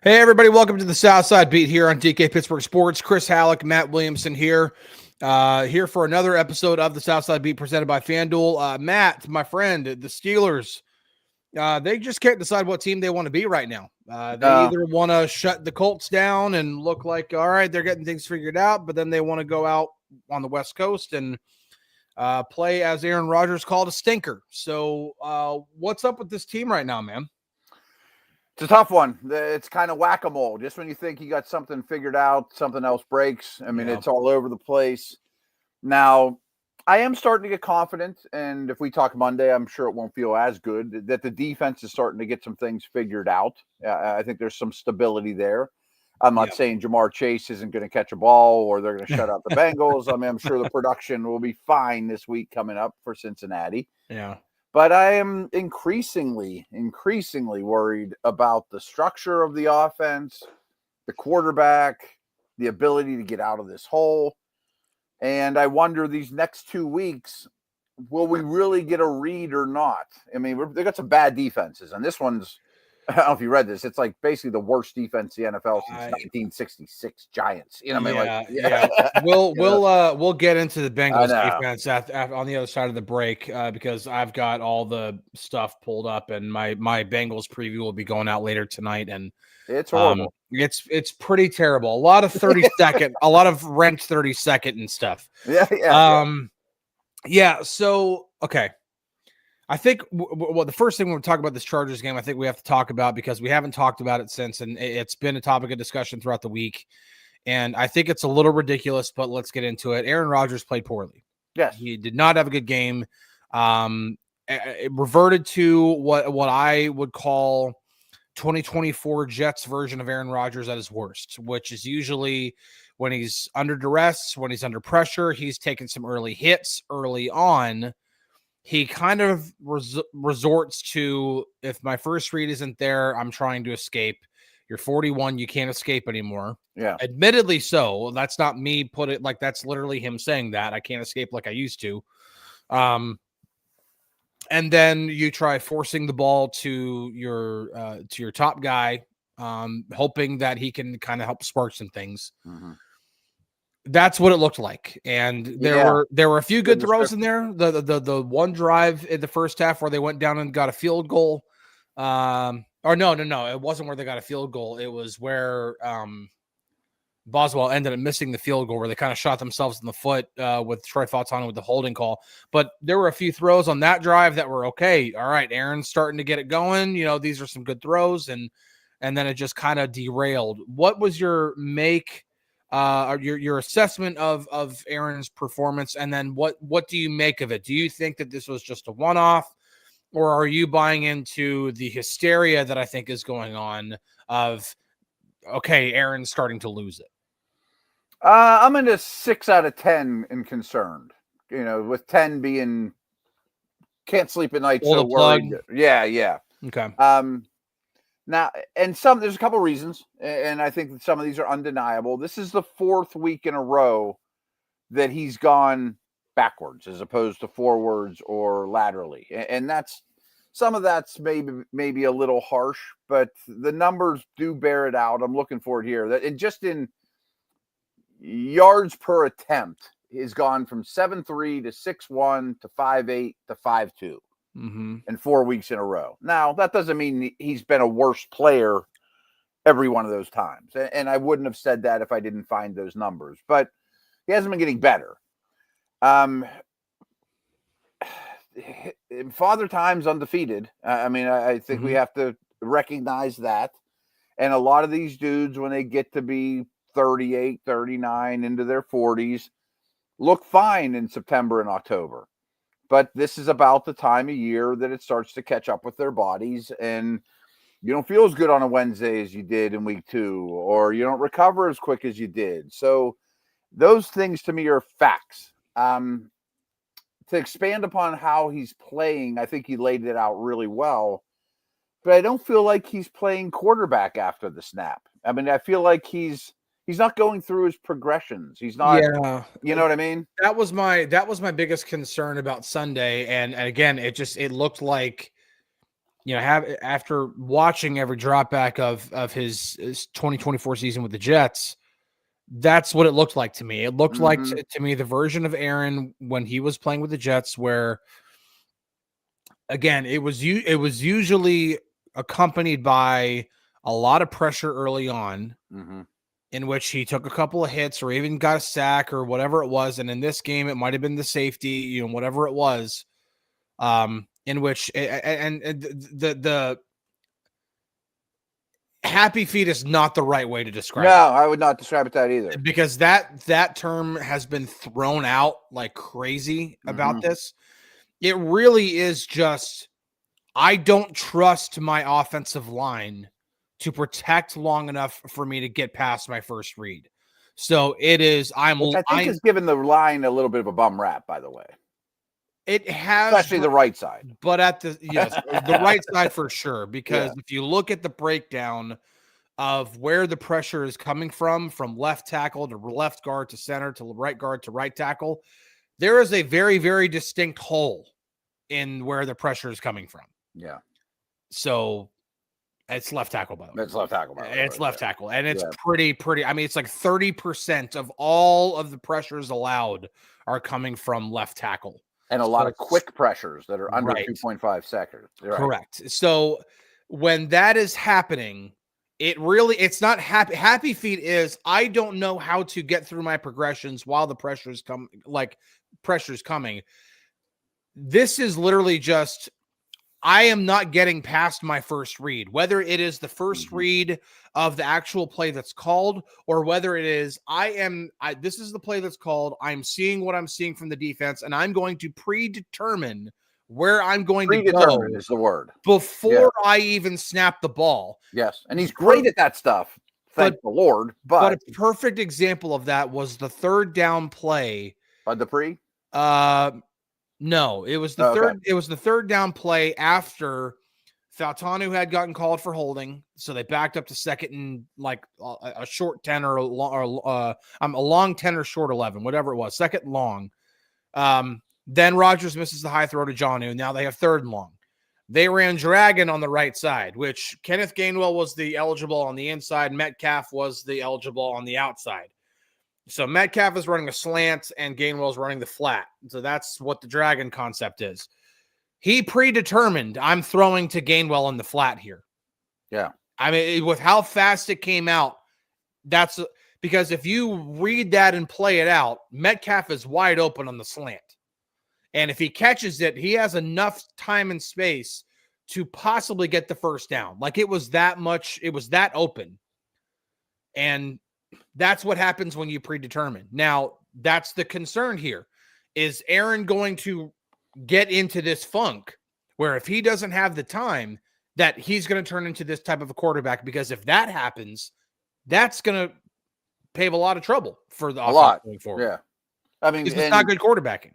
Hey, everybody. Welcome to the Southside Beat here on DK Pittsburgh Sports. Chris Halicke, Matt Williamson here. Here for another episode of the Southside Beat presented by FanDuel. Matt, my friend, the Steelers, they just can't decide what team they want to be right now. They either want to shut the Colts down and look like, all right, they're getting things figured out, but then they want to go out on the West Coast and play, as Aaron Rodgers called, a stinker. So what's up with this team right now, man? It's a tough one. It's kind of whack-a-mole. Just when you think you got something figured out, something else breaks. I mean, It's all over the place. Now, I am starting to get confident, and if we talk Monday, I'm sure it won't feel as good, that the defense is starting to get some things figured out. I think there's some stability there. I'm not saying Jamar Chase isn't going to catch a ball or they're going to shut out the Bengals. I mean, I'm sure the production will be fine this week coming up for Cincinnati. Yeah. But I am increasingly worried about the structure of the offense, the quarterback, the ability to get out of this hole. And I wonder these next 2 weeks, will we really get a read or not? I mean, they got some bad defenses, and this one's, I don't know if you read this, it's like basically the worst defense in the NFL since 1966 Giants. You know what I mean? Yeah. We'll get into the Bengals defense on the other side of the break because I've got all the stuff pulled up, and my Bengals preview will be going out later tonight, and it's horrible. It's pretty terrible. A lot of 30-second, a lot of rent 30-second and stuff. So okay. I think the first thing when we talk about this Chargers game, I think we have to talk about, because we haven't talked about it since, and it's been a topic of discussion throughout the week. And I think it's a little ridiculous, but let's get into it. Aaron Rodgers played poorly. Yes. He did not have a good game. It reverted to what I would call 2024 Jets version of Aaron Rodgers at his worst, which is usually when he's under duress, when he's under pressure, he's taking some early hits early on. He kind of resorts to, if my first read isn't there, I'm trying to escape. You're 41. You can't escape anymore. Yeah. Admittedly so. That's not me put it like, that's literally him saying that. I can't escape like I used to. And then you try forcing the ball to your top guy, hoping that he can kind of help spark some things. Mm-hmm. That's what it looked like, and there were a few good throws in there. The one drive in the first half where they went down and got a field goal, no, it wasn't where they got a field goal. It was where Boswell ended up missing the field goal, where they kind of shot themselves in the foot with Troy Fautano with the holding call. But there were a few throws on that drive that were okay. All right, Aaron's starting to get it going. You know, these are some good throws, and then it just kind of derailed. What was your your assessment of Aaron's performance, and then what do you make of it? Do you think that this was just a one-off, or are you buying into the hysteria that I think is going on of, okay, Aaron's starting to lose it? I'm into 6 out of 10 and concerned, with 10 being can't sleep at night. So worried. Yeah. Okay. Now, and there's a couple reasons, and I think that some of these are undeniable. This is the 4th week in a row that he's gone backwards as opposed to forwards or laterally. And some of that's maybe a little harsh, but the numbers do bear it out. I'm looking for it here. And just in yards per attempt, he's gone from 7.3 to 6.1 to 5.8 to 5.2. Mm-hmm. And 4 weeks in a row. Now, that doesn't mean he's been a worse player every one of those times. And I wouldn't have said that if I didn't find those numbers. But he hasn't been getting better. Father Time's undefeated. I think we have to recognize that. And a lot of these dudes, when they get to be 38, 39, into their 40s, look fine in September and October. But this is about the time of year that it starts to catch up with their bodies, and you don't feel as good on a Wednesday as you did in week 2, or you don't recover as quick as you did. So those things to me are facts. To expand upon how he's playing, I think he laid it out really well, but I don't feel like he's playing quarterback after the snap. I mean, I feel like he's not going through his progressions. He's not, you know what I mean? That was my biggest concern about Sunday. And again, it looked like after watching every drop back of his 2024 season with the Jets, that's what it looked like to me. It looked like to me the version of Aaron when he was playing with the Jets, where again it was usually accompanied by a lot of pressure early on, in which he took a couple of hits or even got a sack or whatever it was. And in this game, it might have been the safety, whatever it was. In which the happy feet is not the right way to describe it. No, I would not describe it that either. Because that term has been thrown out like crazy about this. It really is just, I don't trust my offensive line to protect long enough for me to get past my first read. So it is, which I think has given the line a little bit of a bum rap, by the way. It has, especially the right side, but the right side for sure. Because if you look at the breakdown of where the pressure is coming from left tackle to left guard to center to right guard to right tackle, there is a very, very distinct hole in where the pressure is coming from. Yeah. So it's left tackle, by the way. It's left tackle, by the way. It's left tackle. And it's pretty. I mean, it's like 30% of all of the pressures allowed are coming from left tackle. And a lot of quick pressures that are under 2.5 seconds. Right. Correct. So when that is happening, it's not happy. Happy feet is, I don't know how to get through my progressions while the pressure's coming. This is literally just, I am not getting past my first read, whether it is the first read of the actual play that's called, or whether it is, this is the play that's called. I'm seeing what I'm seeing from the defense, and I'm going to predetermine where I'm going to go. Is the word. Before I even snap the ball. Yes. And he's great at that stuff. Thank the Lord. But a perfect example of that was the third down play. Bud Dupree? No, it was the third. It was the third down play after Fautanu had gotten called for holding, so they backed up to second and like a short 10 or a long 10 or short 11, whatever it was, second and long. Then Rodgers misses the high throw to Jonnu. Now they have third and long. They ran Dragon on the right side, which Kenneth Gainwell was the eligible on the inside. Metcalf was the eligible on the outside. So Metcalf is running a slant and Gainwell is running the flat. So that's what the Dragon concept is. He predetermined, I'm throwing to Gainwell in the flat here. Yeah. I mean, with how fast it came out, that's because if you read that and play it out, Metcalf is wide open on the slant. And if he catches it, he has enough time and space to possibly get the first down. Like it was that open. And that's what happens when you predetermine. Now, that's the concern here. Is Aaron going to get into this funk where if he doesn't have the time, that he's going to turn into this type of a quarterback? Because if that happens, that's going to pave a lot of trouble for the offense going forward. Yeah. I mean, it's not good quarterbacking.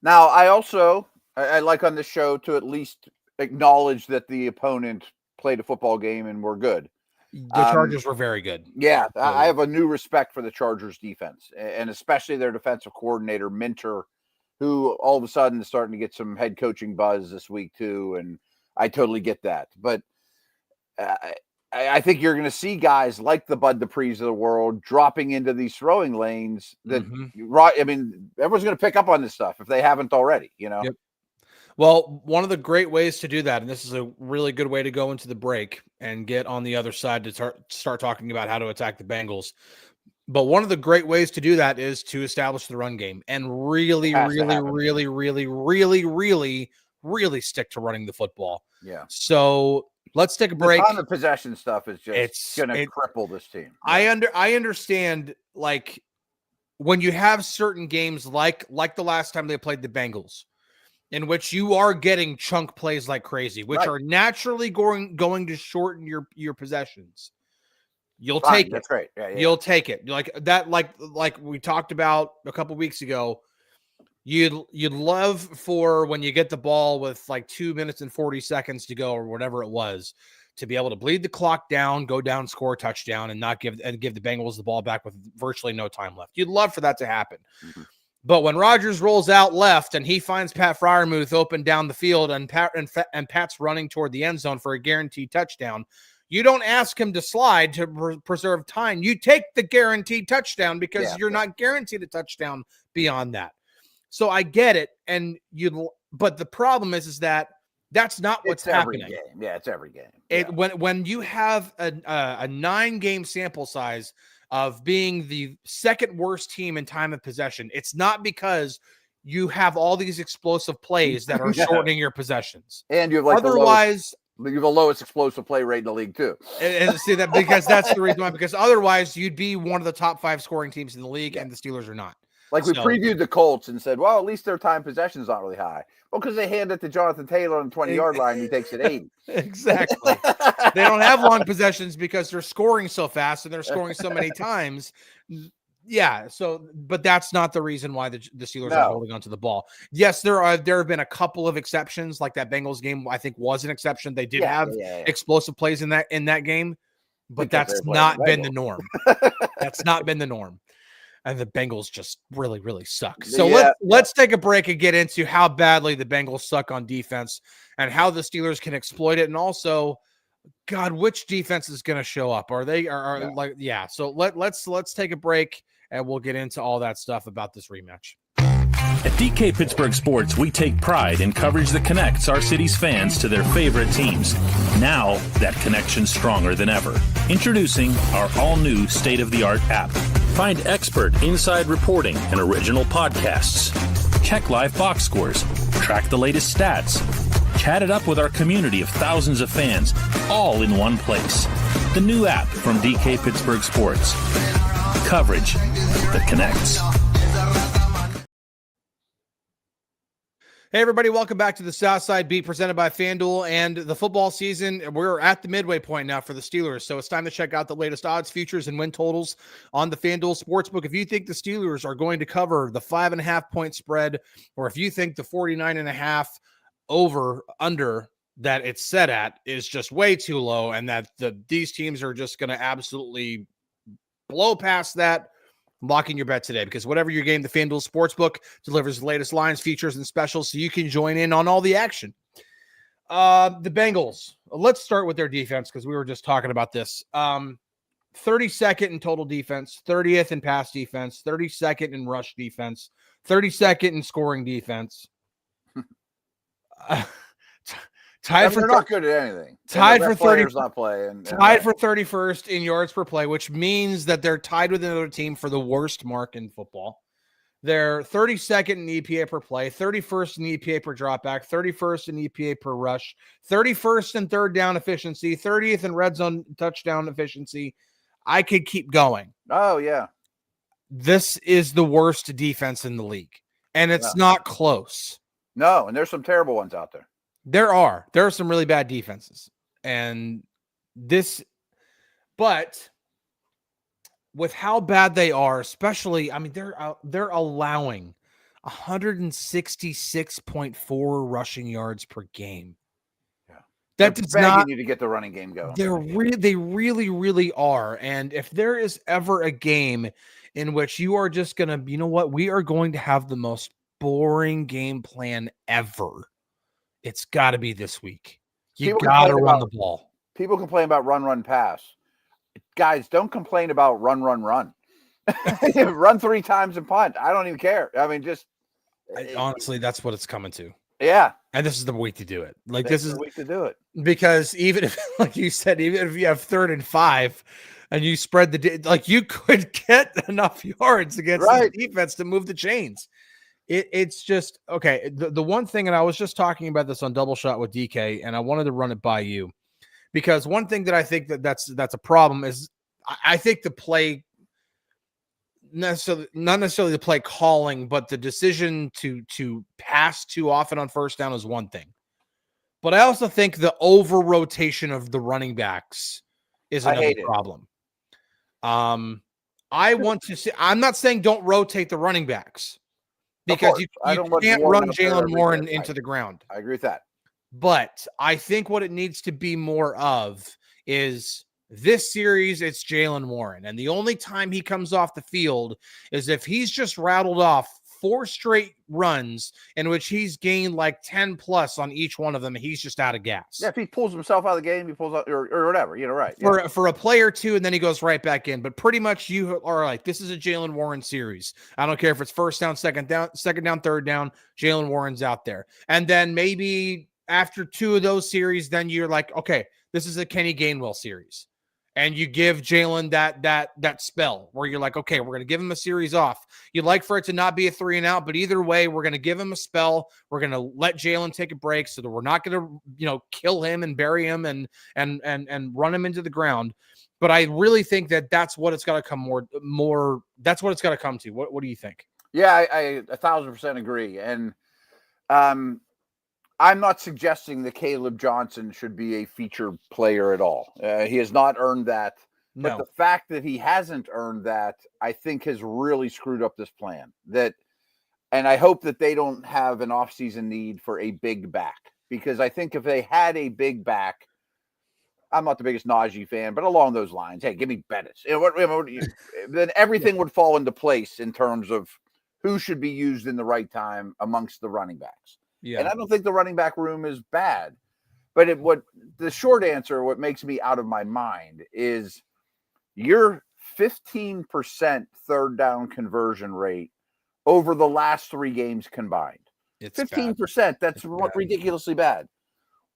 Now, I like on this show to at least acknowledge that the opponent played a football game and were good. The Chargers were very good. Yeah, I have a new respect for the Chargers defense, and especially their defensive coordinator, Minter, who all of a sudden is starting to get some head coaching buzz this week too, and I totally get that. But I think you're going to see guys like the Bud Duprees of the world dropping into these throwing lanes that, I mean, everyone's going to pick up on this stuff if they haven't already, Yep. Well, one of the great ways to do that, and this is a really good way to go into the break and get on the other side to start talking about how to attack the Bengals. But one of the great ways to do that is to establish the run game and really stick to running the football. Yeah. So let's take a break. The time of possession stuff is just going to cripple this team. Yeah. I understand, like, when you have certain games like the last time they played the Bengals, in which you are getting chunk plays like crazy, which are naturally going to shorten your possessions. You'll take it. That's great. Yeah. You'll take it. Like that, like we talked about a couple weeks ago. You'd love for when you get the ball with like 2 minutes and 40 seconds to go or whatever it was, to be able to bleed the clock down, go down, score a touchdown, and not give the Bengals the ball back with virtually no time left. You'd love for that to happen. But when Rodgers rolls out left and he finds Pat Freiermuth open down the field and Pat's running toward the end zone for a guaranteed touchdown, you don't ask him to slide to preserve time. You take the guaranteed touchdown because you're not guaranteed a touchdown beyond that. So I get it. But the problem is that that's not what's happening. Every game. Yeah, it's every game. When you have a 9-game sample size of being the second worst team in time of possession, it's not because you have all these explosive plays that are shortening your possessions. And you have the lowest explosive play rate in the league too. And see that, because that's the reason why, because otherwise you'd be one of the top 5 scoring teams in the league, and the Steelers are not. Like we previewed the Colts and said, well, at least their time possession is not really high. Well, because they hand it to Jonathan Taylor on the 20-yard line, he takes it 80. Exactly. They don't have long possessions because they're scoring so fast and they're scoring so many times. Yeah. So, but that's not the reason why the Steelers are holding onto the ball. Yes, there have been a couple of exceptions, like that Bengals game, I think was an exception. They did have explosive plays in that game, but that's not been the norm. That's not been the norm. And the Bengals just really, really suck. So let's take a break and get into how badly the Bengals suck on defense and how the Steelers can exploit it. And also, God, which defense is going to show up? So let's take a break and we'll get into all that stuff about this rematch. At DK Pittsburgh Sports, we take pride in coverage that connects our city's fans to their favorite teams. Now, that connection's stronger than ever. Introducing our all-new state-of-the-art app. Find expert inside reporting and original podcasts. Check live box scores. Track the latest stats. Chat it up with our community of thousands of fans, all in one place. The new app from DK Pittsburgh Sports. Coverage that connects. Hey, everybody, welcome back to the Southside Beat presented by FanDuel. And the football season, we're at the midway point now for the Steelers. So it's time to check out the latest odds, futures, and win totals on the FanDuel Sportsbook. If you think the Steelers are going to cover the 5.5-point spread, or if you think the 49.5 over-under that it's set at is just way too low and that these teams are just going to absolutely blow past that, locking your bet today, because whatever your game, the FanDuel Sportsbook delivers the latest lines, features, and specials so you can join in on all the action. The Bengals, let's start with their defense because we were just talking about this. 32nd in total defense, 30th in pass defense, 32nd in rush defense, 32nd in scoring defense. They're not good at anything. Tied for 30. Not playing. Tied for 31st in yards per play, which means that they're tied with another team for the worst mark in football. They're 32nd in EPA per play, 31st in EPA per dropback, 31st in EPA per rush, 31st in third down efficiency, 30th in red zone touchdown efficiency. I could keep going. Oh, yeah. This is the worst defense in the league, and it's not close. No, and there's some terrible ones out there. There are some really bad defenses, but with how bad they are, especially, I mean, they're allowing 166.4 rushing yards per game. Yeah, that does not need to get the running game going. They really, really are. And if there is ever a game in which you are just gonna, you know what, we are going to have the most boring game plan ever, it's got to be this week. You got to run the ball. People complain about run, pass. Guys, don't complain about run. Run 3 times and punt. I don't even care. I mean, honestly, that's what it's coming to. Yeah. And this is the week to do it. This is the week to do it. Because even if, like you said, even if you have 3rd and 5 and you spread you could get enough yards against the defense to move the chains. It's just okay. The one thing, and I was just talking about this on Double Shot with DK, and I wanted to run it by you because one thing that I think that's a problem is I think the play, not necessarily the play calling, but the decision to pass too often on first down is one thing. But I also think the over rotation of the running backs is another problem. I want to see. I'm not saying don't rotate the running backs. Because you can't run Jalen Warren into the ground. I agree with that. But I think what it needs to be more of is this series, it's Jalen Warren. And the only time he comes off the field is if he's just rattled off 4 straight runs in which he's gained like 10 plus on each one of them. He's just out of gas. Yeah, if he pulls himself out of the game, he pulls out or whatever, right. For a play or two, and then he goes right back in. But pretty much you are like, this is a Jaylen Warren series. I don't care if it's first down, second down, third down, Jaylen Warren's out there. And then maybe after 2 of those series, then you're like, okay, this is a Kenny Gainwell series. And you give Jaylen that spell where you're like, okay, we're going to give him a series off. You'd like for it to not be a 3 and out, but either way, we're going to give him a spell. We're going to let Jaylen take a break so that we're not going to, kill him and bury him and run him into the ground. But I really think that's what it's got to come more. That's what it's got to come to. What do you think? Yeah, I 1,000% agree. And I'm not suggesting that Caleb Johnson should be a featured player at all. He has not earned that. No. But the fact that he hasn't earned that, I think, has really screwed up this plan. And I hope that they don't have an offseason need for a big back. Because I think if they had a big back, I'm not the biggest Najee fan, but along those lines, hey, give me Bettis. Then everything would fall into place in terms of who should be used in the right time amongst the running backs. Yeah. And I don't think the running back room is bad. But what makes me out of my mind is your 15% third down conversion rate over the last 3 games combined. It's 15%. Bad. That's ridiculously bad.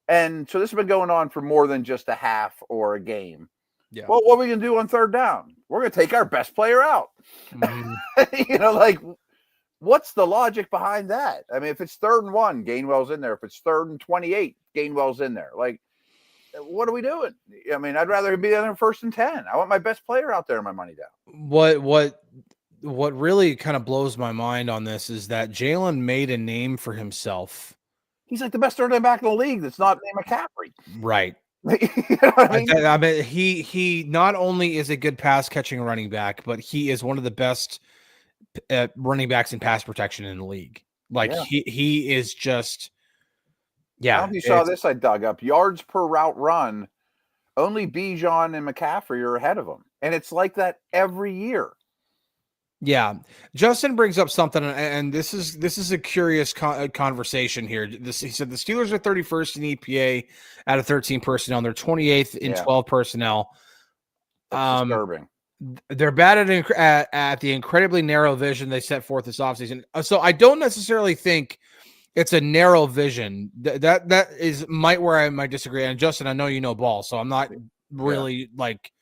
And so this has been going on for more than just a half or a game. Yeah. Well, what are we going to do on third down? We're going to take our best player out. Mm-hmm. What's the logic behind that? I mean, if it's 3rd and 1, Gainwell's in there. If it's 3rd and 28, Gainwell's in there. Like, what are we doing? I mean, I'd rather be there than 1st and 10. I want my best player out there and my money down. What really kind of blows my mind on this is that Jaylen made a name for himself. He's like the best third down back in the league that's not named McCaffrey. Right. You know what I mean? I mean, he not only is a good pass catching running back, but he is one of the best running backs in pass protection in the league. Like he is just, I don't know if you saw this. I dug up yards per route run. Only Bijan and McCaffrey are ahead of him, and it's like that every year. Yeah, Justin brings up something, and this is a curious conversation here. He said the Steelers are 31st in EPA out of 13 personnel. They're 28th in 12 personnel. That's disturbing. They're bad at the incredibly narrow vision they set forth this offseason. So I don't necessarily think it's a narrow vision. That is where I might disagree. And Justin, I know you know ball, so I'm not really like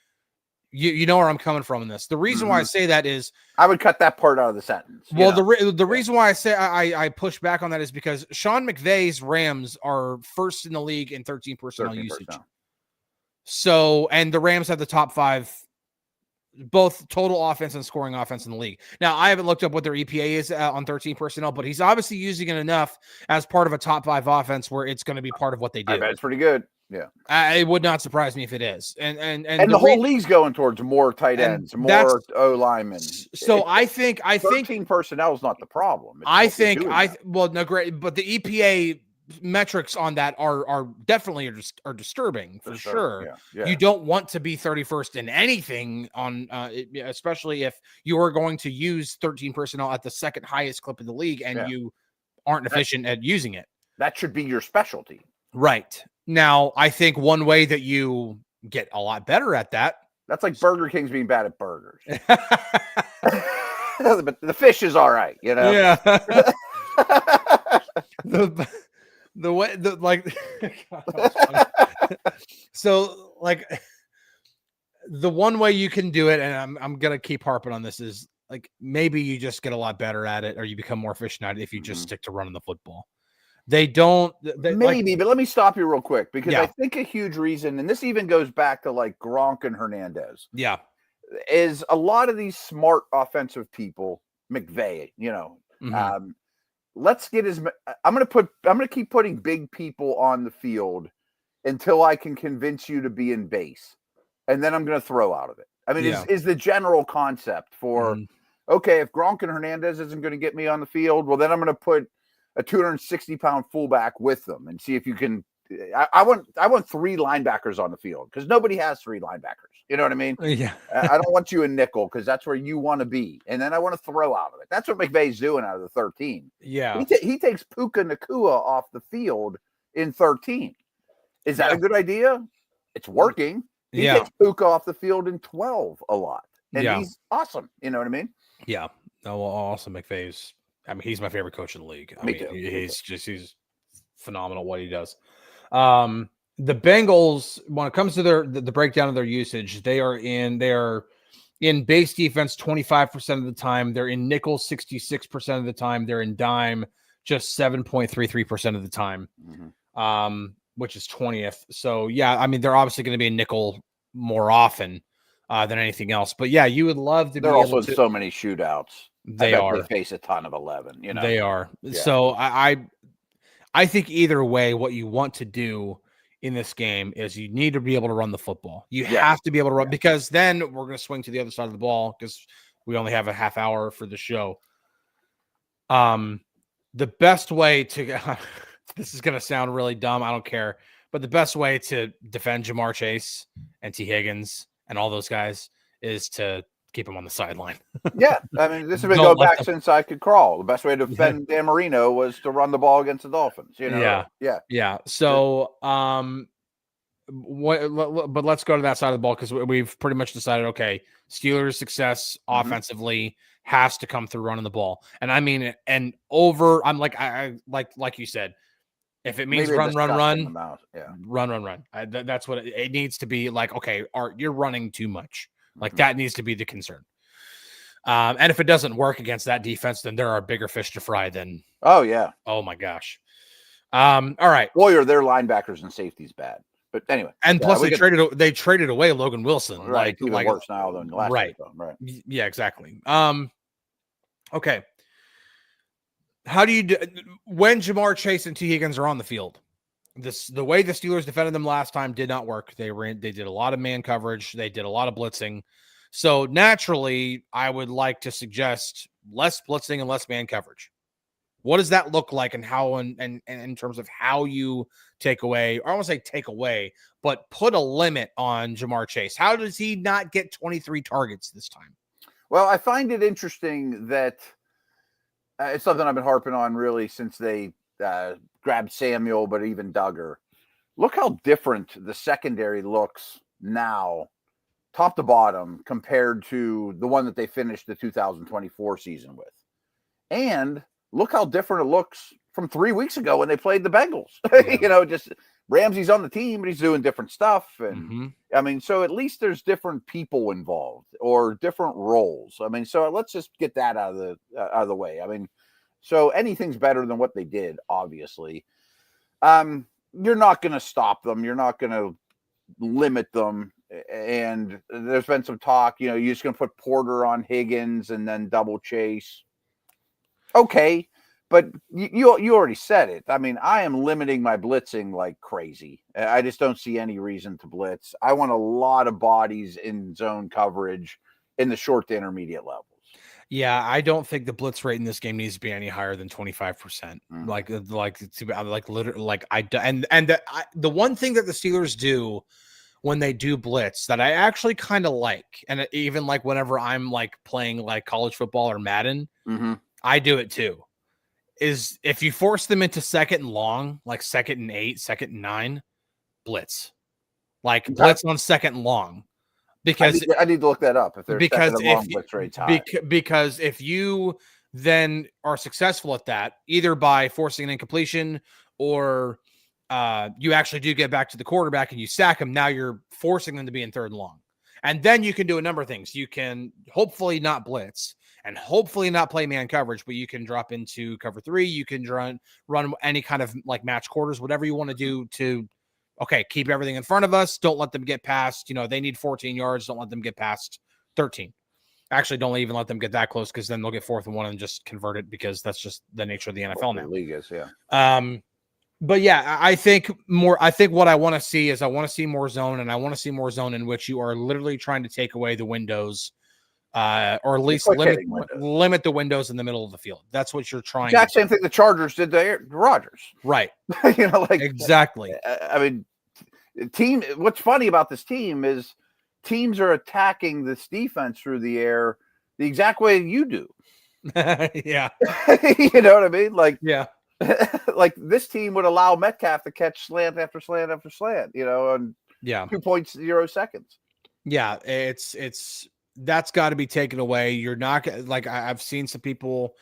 you know where I'm coming from in this. The reason why I say that is I would cut that part out of the sentence. Well, the reason why I say I push back on that is because Sean McVay's Rams are 1st in the league in 13 personnel usage. So, and the Rams have the top 5 both total offense and scoring offense in the league. Now, I haven't looked up what their EPA is on 13 personnel, but he's obviously using it enough as part of a top 5 offense where it's going to be part of what they do. I bet it's pretty good. Yeah. It would not surprise me if it is. And the whole league's going towards more tight ends, more O linemen. So I think 13 personnel is not the problem. Well, no, great, but the EPA metrics on that are definitely are disturbing for sure. Yeah. You don't want to be 31st in anything on especially if you are going to use 13 personnel at the 2nd highest clip in the league and you aren't efficient at using it. That should be your specialty. Right. Now, I think one way that you get a lot better at that's like Burger King's being bad at burgers. But the fish is all right, you know. Yeah. So like the one way you can do it, and I'm gonna keep harping on this, is like maybe you just get a lot better at it or you become more efficient at it if you just stick to running the football. But let me stop you real quick because I think a huge reason, and this even goes back to like Gronk and Hernandez, is a lot of these smart offensive people, McVay, let's get I'm going to keep putting big people on the field until I can convince you to be in base. And then I'm going to throw out of it. I mean, is the general concept for, okay, if Gronk and Hernandez isn't going to get me on the field, well, then I'm going to put a 260-pound fullback with them and see if you can I want 3 linebackers on the field because nobody has 3 linebackers. You know what I mean? Yeah. I don't want you in nickel because that's where you want to be. And then I want to throw out of it. That's what McVay's doing out of the 13. Yeah. He takes Puka Nacua off the field in 13. Is that a good idea? It's working. He takes Puka off the field in 12 a lot. And he's awesome. You know what I mean? Yeah. No, well, also McVay's, I mean, he's my favorite coach in the league. Me too. He's phenomenal what he does. The Bengals, when it comes to the breakdown of their usage, they are in base defense 25% of the time. They're in nickel 66% of the time. They're in dime just 7.33% of the time, which is 20th. So, yeah, I mean, they're obviously going to be in nickel more often than anything else. But, yeah, you would love to be able to. They're also in so many shootouts. They are. They face a ton of 11. You know, they are. Yeah. So, I think either way, what you want to do in this game is you need to be able to run the football. You have to be able to run because then we're going to swing to the other side of the ball because we only have a half hour for the show. The best way to this is going to sound really dumb. I don't care. But the best way to defend Jamar Chase and T. Higgins and all those guys is to keep them on the sideline. Yeah. I mean, this has been going back since I could crawl. The best way to defend Dan Marino was to run the ball against the Dolphins. You know? Yeah. So, but let's go to that side of the ball because we've pretty much decided, okay, Steelers' success offensively has to come through running the ball. And I mean, I'm like you said, if it means run. That's what it needs to be like. Okay, Art, you're running too much. Like that needs to be the concern. And if it doesn't work against that defense, then there are bigger fish to fry than. Oh yeah. Oh my gosh. All right. Warrior, their linebackers and safeties bad. But anyway. And plus they traded away Logan Wilson. Right. Even worse now than last right. Week, right. Yeah, exactly. Okay. How do you do when Jamar Chase and T. Higgins are on the field? The way the Steelers defended them last time did not work. They did a lot of man coverage. They did a lot of blitzing. So naturally, I would like to suggest less blitzing and less man coverage. What does that look like and how and in terms of how you take away, or I won't say take away, but put a limit on Jamar Chase? How does he not get 23 targets this time? Well, I find it interesting that it's something I've been harping on really since they grabbed Samuel, but even Duggar. Look how different the secondary looks now, top to bottom, compared to the one that they finished the 2024 season with. And look how different it looks from 3 weeks ago when they played the Bengals. Yeah. Just Ramsey's on the team, but he's doing different stuff. And I mean, so at least there's different people involved or different roles. I mean, so let's just get that out of the way. I mean, so anything's better than what they did, obviously. You're not going to stop them. You're not going to limit them. And there's been some talk, you're just going to put Porter on Higgins and then double Chase. Okay. But you already said it. I mean, I am limiting my blitzing like crazy. I just don't see any reason to blitz. I want a lot of bodies in zone coverage in the short to intermediate levels. Yeah, I don't think the blitz rate in this game needs to be any higher than 25%. The one thing that the Steelers do when they do blitz that I actually kind of like, and even like whenever I'm like playing like college football or Madden, I do it too. Is if you force them into second and long, like 2nd and 8, 2nd and 9, blitz. Like blitz on 2nd and long. Because I need to look that up if there's second and long blitz rates high. Because if you then are successful at that, either by forcing an incompletion or you actually do get back to the quarterback and you sack him, now you're forcing them to be in 3rd and long. And then you can do a number of things. You can hopefully not blitz and hopefully not play man coverage, but you can drop into cover 3. You can run any kind of like match quarters, whatever you want to do to, okay, keep everything in front of us. Don't let them get past, they need 14 yards. Don't let them get past 13. Actually, don't even let them get that close because then they'll get 4th and 1 and just convert it because that's just the nature of the NFL now. The league is, yeah. But yeah, I think what I want to see is I want to see more zone, and I want to see more zone in which you are literally trying to take away the windows or at least limit the windows in the middle of the field. That's what you're trying. Exact same thing the Chargers did to Rodgers. Right. Exactly. I mean, what's funny about this team is teams are attacking this defense through the air the exact way you do. Yeah. You know what I mean? Yeah. Like this team would allow Metcalf to catch slant after slant after slant, in 2.0 seconds. Yeah, that's got to be taken away. You're not I've seen some people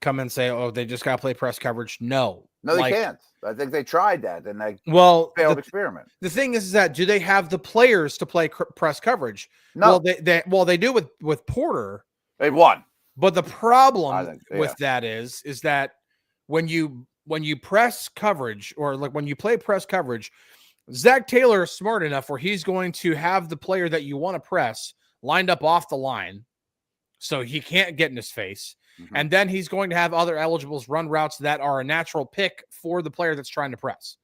come and say, "Oh, they just got to play press coverage." No, they can't. I think they tried that and they failed experiment. The thing is that do they have the players to play press coverage? No. Well, they do with Porter. They won. But the problem with that is that when you press coverage or when you play press coverage, Zach Taylor is smart enough where he's going to have the player that you want to press lined up off the line so he can't get in his face. Mm-hmm. And then he's going to have other eligibles run routes that are a natural pick for the player that's trying to press.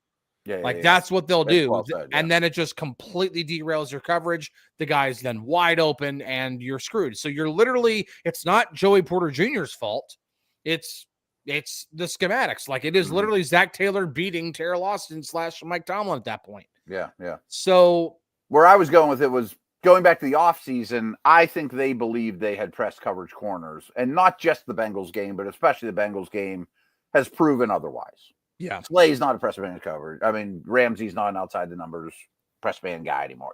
That's what they'll do. Well said, and then it just completely derails your coverage. The guy's then wide open and you're screwed. So you're literally, it's not Joey Porter Jr.'s fault. It's the schematics. It is literally Zach Taylor beating Terrell Austin / Mike Tomlin at that point. Yeah. So where I was going with it was going back to the offseason. I think they believed they had press coverage corners, and not just the Bengals game, but especially the Bengals game has proven otherwise. Yeah. Slay's not a press man coverage. I mean, Ramsey's not an outside the numbers press man guy anymore,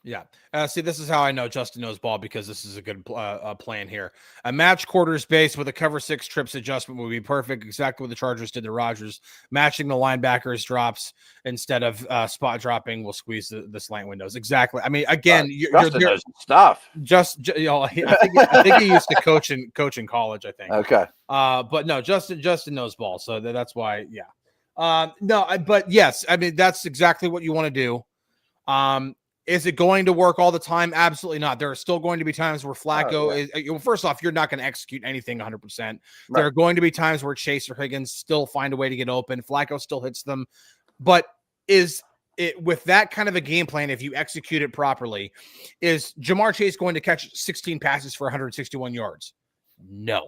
Yeah. See, this is how I know Justin knows ball, because this is a good plan here. A match quarters base with a cover 6 trips adjustment would be perfect. Exactly what the Chargers did to Rodgers. Matching the linebackers drops instead of spot dropping will squeeze the slant windows. Exactly. I mean, again, Justin knows stuff. I think he used to coach in college, I think. Okay. But no, Justin knows ball. So that's why, yeah. But yes, I mean, that's exactly what you want to do. Is it going to work all the time? Absolutely not. There are still going to be times where Flacco is. First off, you're not going to execute anything 100%. Right. There are going to be times where Chase or Higgins still find a way to get open. Flacco still hits them. But is it with that kind of a game plan, if you execute it properly, is Jamar Chase going to catch 16 passes for 161 yards? No.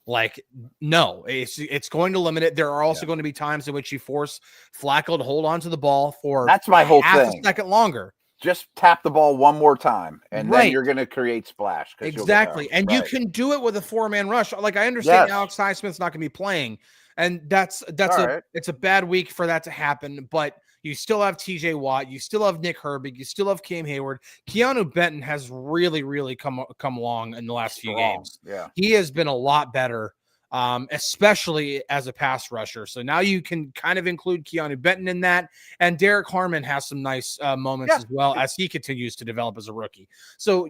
No, it's going to limit it. There are also going to be times in which you force Flacco to hold on to the ball for that's my whole half thing. A second longer. Just tap the ball one more time, and then you're going to create splash. Exactly, and you can do it with a 4-man rush. I understand Alex Highsmith's not going to be playing, and that's it's a bad week for that to happen. But you still have TJ Watt, you still have Nick Herbig, you still have Cam Hayward. Keanu Benton has really, really come along in the last few games. Yeah, he has been a lot better. Especially as a pass rusher. So now you can kind of include Keanu Benton in that. And Derek Harmon has some nice moments as well as he continues to develop as a rookie. So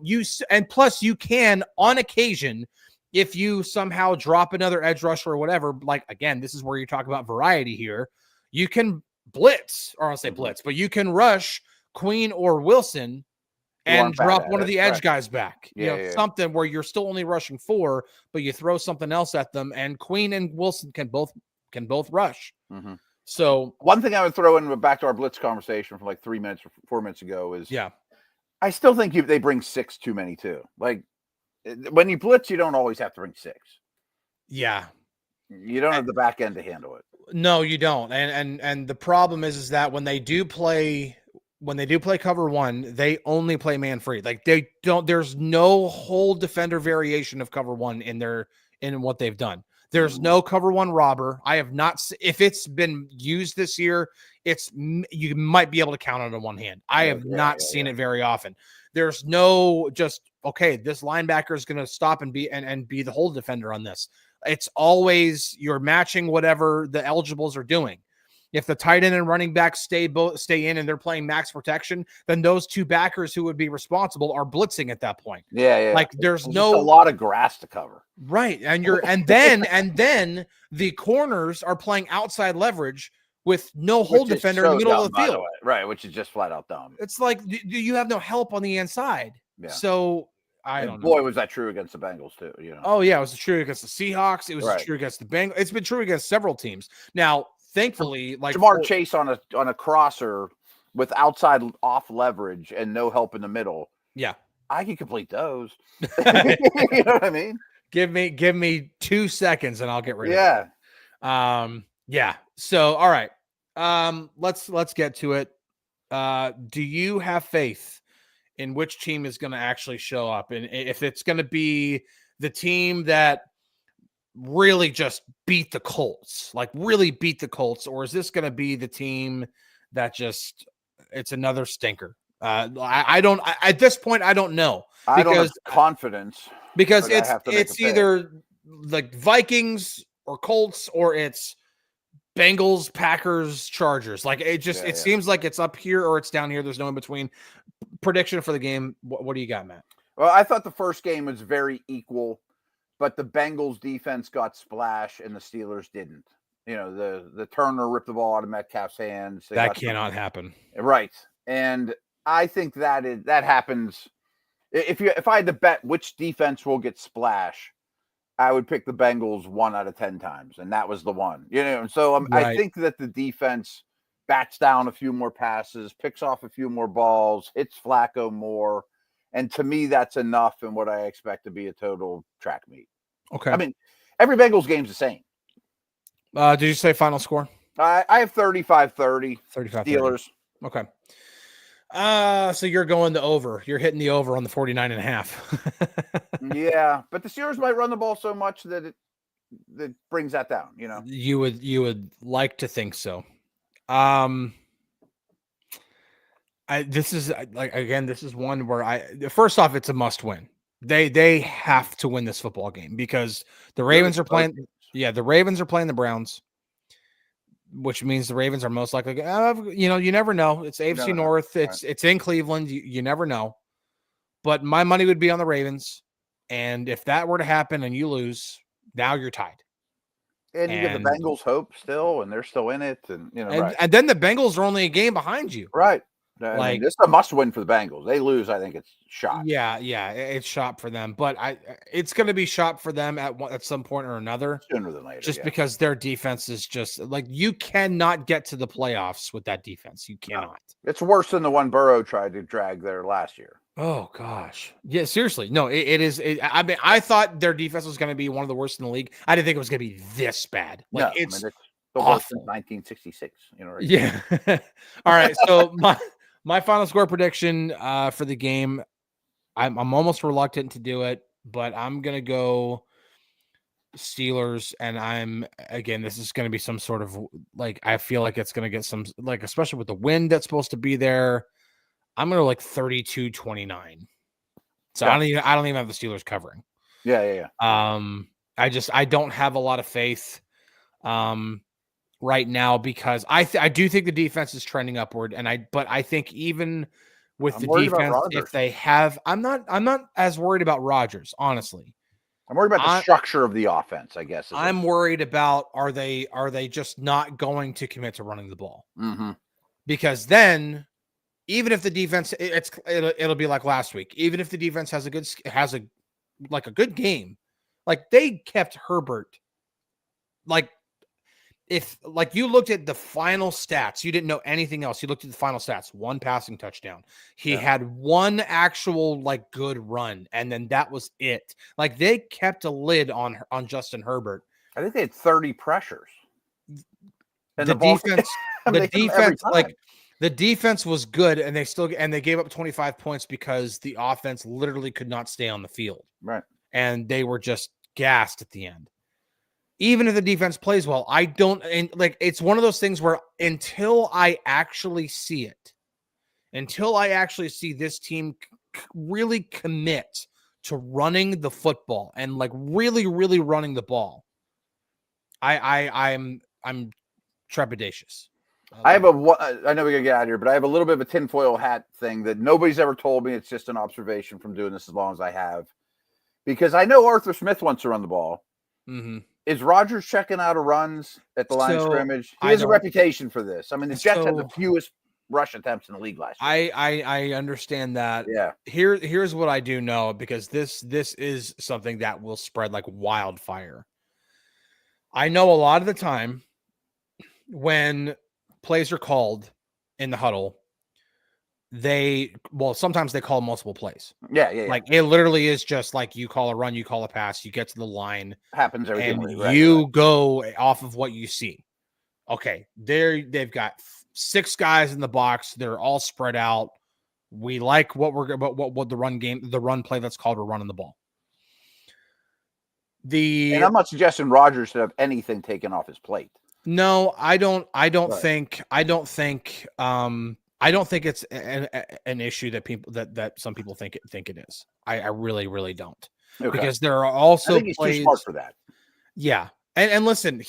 plus you can, on occasion, if you somehow drop another edge rusher or whatever, again, this is where you talk about variety here. You can blitz, or I'll say blitz, but you can rush Queen or Wilson and drop one of the edge guys back. Something where you're still only rushing 4, but you throw something else at them, and Queen and Wilson can both rush. Mm-hmm. So one thing I would throw in back to our blitz conversation from 3 minutes or 4 minutes ago is I still think they bring 6 too many too. When you blitz, you don't always have to bring 6. Yeah. You don't have the back end to handle it. No, you don't. And the problem is that when they do play cover 1, they only play man free. There's no whole defender variation of cover 1 in what they've done. There's no cover 1 robber. I have not, if it's been used this year, you might be able to count it on one hand. I have not seen it very often. There's no this linebacker is going to stop and be the whole defender on this. It's always you're matching whatever the eligibles are doing. If the tight end and running back stay in and they're playing max protection, then those 2 backers who would be responsible are blitzing at that point. Yeah. There's a lot of grass to cover. Right. And then the corners are playing outside leverage with no hold defender in the middle of the field. Right, which is just flat out dumb. It's you have no help on the inside. Yeah. So I don't know. Boy, was that true against the Bengals too. Oh yeah, it was true against the Seahawks. It was true against the Bengals. It's been true against several teams. Now, thankfully, Jamar Chase on a crosser with outside off leverage and no help in the middle. Yeah. I can complete those. You know what I mean? Give me 2 seconds and I'll get rid of it. Yeah. So, all right. Let's get to it. Do you have faith in which team is going to actually show up? And if it's going to be the team that really just beat the Colts, like really beat the Colts, or is this going to be the team that just, it's another stinker? I don't, at this point, I don't know. I don't have confidence because it's either like Vikings or Colts, or it's Bengals, Packers, Chargers. Like it just, seems like it's up here or it's down here. There's no in between. Prediction for the game. What do you got, Matt? Well, I thought the first game was very equal, but the Bengals defense got splashed and the Steelers didn't. You know, the Turner ripped the ball out of Metcalf's hands. That cannot happen. Right. And I think that happens. If I had to bet which defense will get splashed, I would pick the Bengals 1 out of 10 times, and that was the one. You know, and so Right. I think that the defense bats down a few more passes, picks off a few more balls, hits Flacco more, and to me, that's enough in what I expect to be a total track meet. Okay. I mean, every Bengals game's the same. Did you say final score? I have 35-30. 35 Steelers. Okay. So you're going the over. You're hitting the over on the 49.5. Yeah, but the Steelers might run the ball so much that it brings that down, you know. You would like to think so. This is one where first off, it's a must win. They have to win this football game because the Ravens are playing. Yeah, the Ravens are playing the Browns, which means the Ravens are most likely. You never know. It's AFC North. It's in Cleveland. You never know. But my money would be on the Ravens, and if that were to happen and you lose, now you're tied. And you give the Bengals hope still, and they're still in it, and and then the Bengals are only a game behind you, right? I mean, this is a must-win for the Bengals. They lose, I think it's shot. Yeah, it's shot for them, but it's going to be shot for them at some point or another, sooner than later. Just because their defense is just like you cannot get to the playoffs with that defense. You cannot. No. It's worse than the one Burrow tried to drag there last year. Oh gosh, yeah, seriously, no, it is. I mean, I thought their defense was going to be one of the worst in the league. I didn't think it was going to be this bad. Like it's the worst since 1966. You know, right? Yeah. All right, so my final score prediction for the game, I'm almost reluctant to do it, but I'm going to go Steelers, and this is going to be some sort of like, I feel like it's going to get some, like, especially with the wind that's supposed to be there, I'm going to like 32-29. So I don't even have the Steelers covering. Yeah. I don't have a lot of faith right now because I do think the defense is trending upward, but I think even with the defense, if they have, I'm not as worried about Rodgers, honestly. I'm worried about the structure of the offense, I guess. I'm worried about are they just not going to commit to running the ball? Mm-hmm. Because then, even if the defense, it'll be like last week. Even if the defense has a good game, like they kept Herbert, like. If like you looked at the final stats, you didn't know anything else. You looked at the final stats, 1 passing touchdown. He had 1 actual like good run, and then that was it. Like they kept a lid on Justin Herbert. I think they had 30 pressures. And the defense was good, and they gave up 25 points because the offense literally could not stay on the field. Right. And they were just gassed at the end. Even if the defense plays well, it's one of those things where until I actually see this team really commit to running the football and like really, really running the ball, I'm trepidatious. I know we're gonna get out of here, but I have a little bit of a tinfoil hat thing that nobody's ever told me. It's just an observation from doing this as long as I have, because I know Arthur Smith wants to run the ball. Mm-hmm. Is Rodgers checking out of runs at the line of scrimmage? He has a reputation for this. I mean, the Jets had the fewest rush attempts in the league last year. I understand that. Yeah. Here's what I do know, because this is something that will spread like wildfire. I know a lot of the time when plays are called in the huddle, sometimes they call multiple plays. Yeah. Like it literally is just like you call a run, you call a pass, you get to the line, happens everything, and you go off of what you see. Okay, they've got 6 guys in the box. They're all spread out. We like what the run play that's called. We're running the ball. And I'm not suggesting Rodgers should have anything taken off his plate. No, I don't Right. think it's an issue that people that some people think it is. I really, really don't. Okay. Because there are also I think he's plays, too smart for that. Yeah. And listen,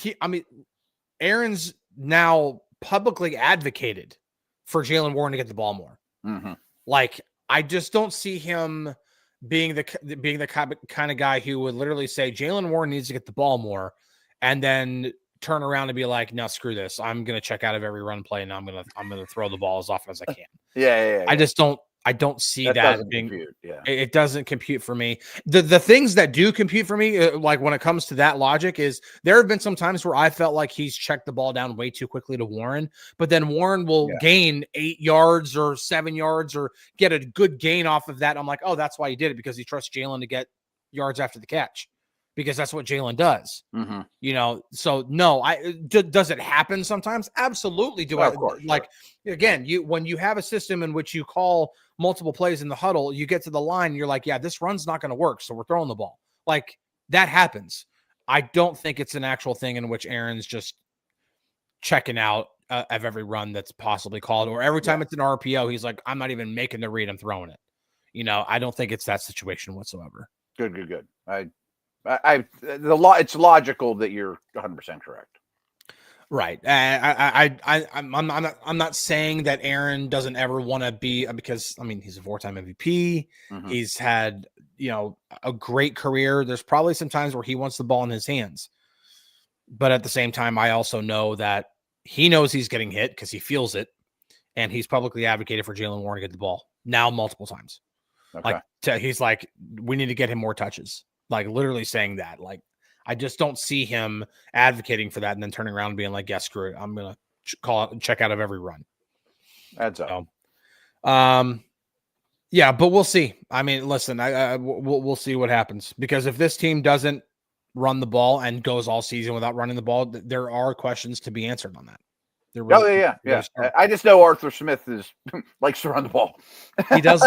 Aaron's now publicly advocated for Jaylen Warren to get the ball more. Mm-hmm. Like, I just don't see him being the kind of guy who would literally say Jaylen Warren needs to get the ball more, and then turn around and be like, no, screw this. I'm going to check out of every run play, and I'm going to throw the ball as often as I can. Yeah. I don't see that being. Compute. Yeah. It doesn't compute for me. The things that do compute for me, like when it comes to that logic, is there have been some times where I felt like he's checked the ball down way too quickly to Warren, but then Warren will gain 8 yards or 7 yards or get a good gain off of that. I'm like, oh, that's why he did it, because he trusts Jaylen to get yards after the catch, because that's what Jaylen does. Mm-hmm. So no, does it happen sometimes? Absolutely. Of course, like, again, when you have a system in which you call multiple plays in the huddle, you get to the line, you're like, yeah, this run's not going to work, so we're throwing the ball. Like, that happens. I don't think it's an actual thing in which Aaron's just checking out of every run that's possibly called, or every time it's an RPO, he's like, I'm not even making the read, I'm throwing it. I don't think it's that situation whatsoever. Good. It's logical that you're 100% correct. Right. I'm not saying that Aaron doesn't ever want to be, because he's a 4-time MVP. Mm-hmm. He's had, a great career. There's probably some times where he wants the ball in his hands, but at the same time, I also know that he knows he's getting hit because he feels it, and he's publicly advocated for Jaylen Warren to get the ball now multiple times. Okay. He's like, we need to get him more touches. Like, literally saying that. Like, I just don't see him advocating for that and then turning around and being like, yeah, screw it, I'm going to call out and check out of every run. That's up. Yeah, but we'll see. Listen, we'll see what happens, because if this team doesn't run the ball and goes all season without running the ball, there are questions to be answered on that. Yeah. I just know Arthur Smith likes to run the ball. He does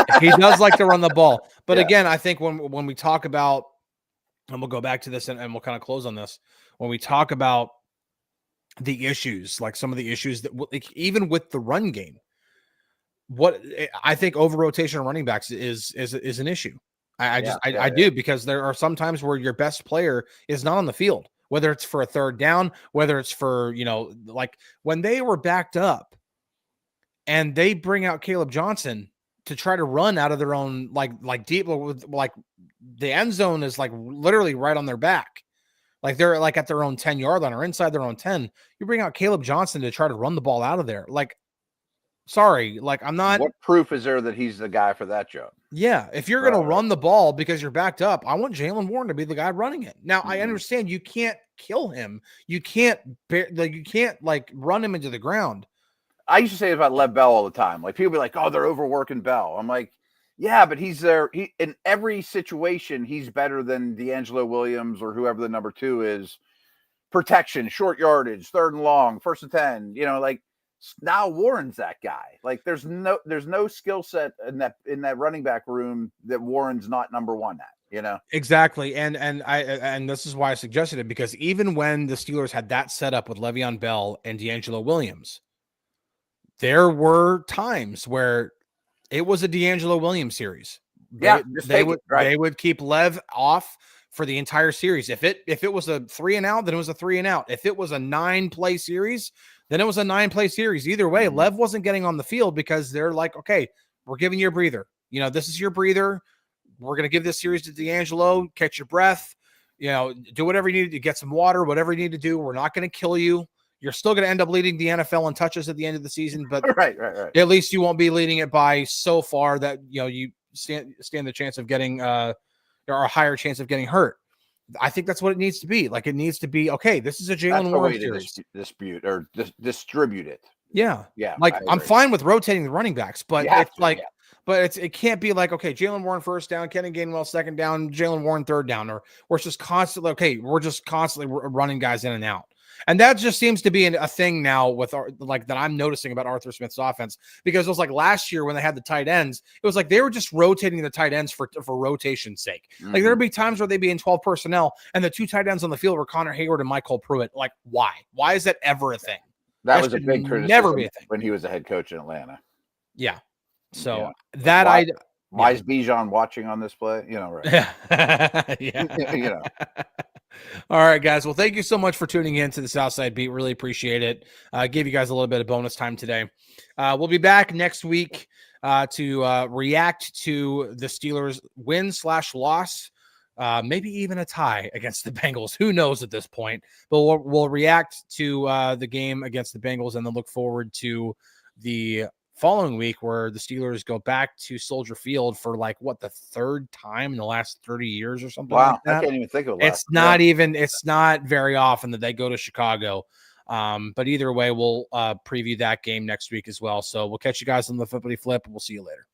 like to run the ball. But again, I think when we talk about, and we'll go back to this and we'll kind of close on this, when we talk about the issues, like some of the issues that, like, even with the run game, what I think over rotation of running backs is an issue. I do, because there are some times where your best player is not on the field, whether it's for a third down, whether it's for, like when they were backed up and they bring out Caleb Johnson to try to run out of their own, like deep, like the end zone is like literally right on their back. Like they're like at their own 10-yard line or inside their own 10. You bring out Caleb Johnson to try to run the ball out of there. Like, sorry, like I'm not. What proof is there that he's the guy for that job? Yeah, if you're going to run the ball because you're backed up, I want Jaylen Warren to be the guy running it. Now, I understand you can't kill him. You can't run him into the ground. I used to say about Lev Bell all the time. Like, people be like, "Oh, they're overworking Bell." I'm like, yeah, but he's there. He, in every situation, he's better than D'Angelo Williams or whoever the number 2 is. Protection, short yardage, 3rd and long, 1st and 10. Like, now Warren's that guy. Like, there's no skill set in that running back room that Warren's not number 1 at. Exactly. And this is why I suggested it, because even when the Steelers had that set up with Le'Veon Bell and D'Angelo Williams, there were times where it was a D'Angelo Williams series. They would keep Lev off for the entire series. If it was a 3 and out, then it was a 3 and out. If it was a 9-play series, then it was a 9-play series. Either way, Lev wasn't getting on the field because they're like, okay, we're giving you a breather. This is your breather. We're going to give this series to D'Angelo. Catch your breath. Do whatever you need to get some water, whatever you need to do. We're not going to kill you. You're still going to end up leading the NFL in touches at the end of the season, but right. At least you won't be leading it by so far that you stand the chance of getting or a higher chance of getting hurt. I think that's what it needs to be. Like, it needs to be, okay, this is a Jaylen Warren series. Distribute it. Yeah. Yeah. Like I'm fine with rotating the running backs, but it's like, but it can't be like, okay, Jalen Warren first down, Kenny Gainwell second down, Jalen Warren third down, or we're just constantly, we're just constantly running guys in and out. And that just seems to be a thing now with that I'm noticing about Arthur Smith's offense, because it was like last year when they had the tight ends, it was like they were just rotating the tight ends for rotation's sake. Mm-hmm. Like there'd be times where they'd be in 12 personnel and the two tight ends on the field were Connor Hayward and Michael Pruitt. Like, why? Why is that ever a thing? That was a big criticism. Never be a thing when he was a head coach in Atlanta. Yeah. So why is Bijan watching on this play? Right? Yeah. All right, guys. Well, thank you so much for tuning in to the Southside Beat. Really appreciate it. Gave you guys a little bit of bonus time today. We'll be back next week to react to the Steelers' win/loss. Maybe even a tie against the Bengals. Who knows at this point? But we'll react to the game against the Bengals and then look forward to the following week where the Steelers go back to Soldier Field for the third time in the last 30 years or something. Wow, like that. I can't even think of it. It's not very often that they go to Chicago. But either way, we'll preview that game next week as well. So we'll catch you guys on the Flippity Flip. We'll see you later.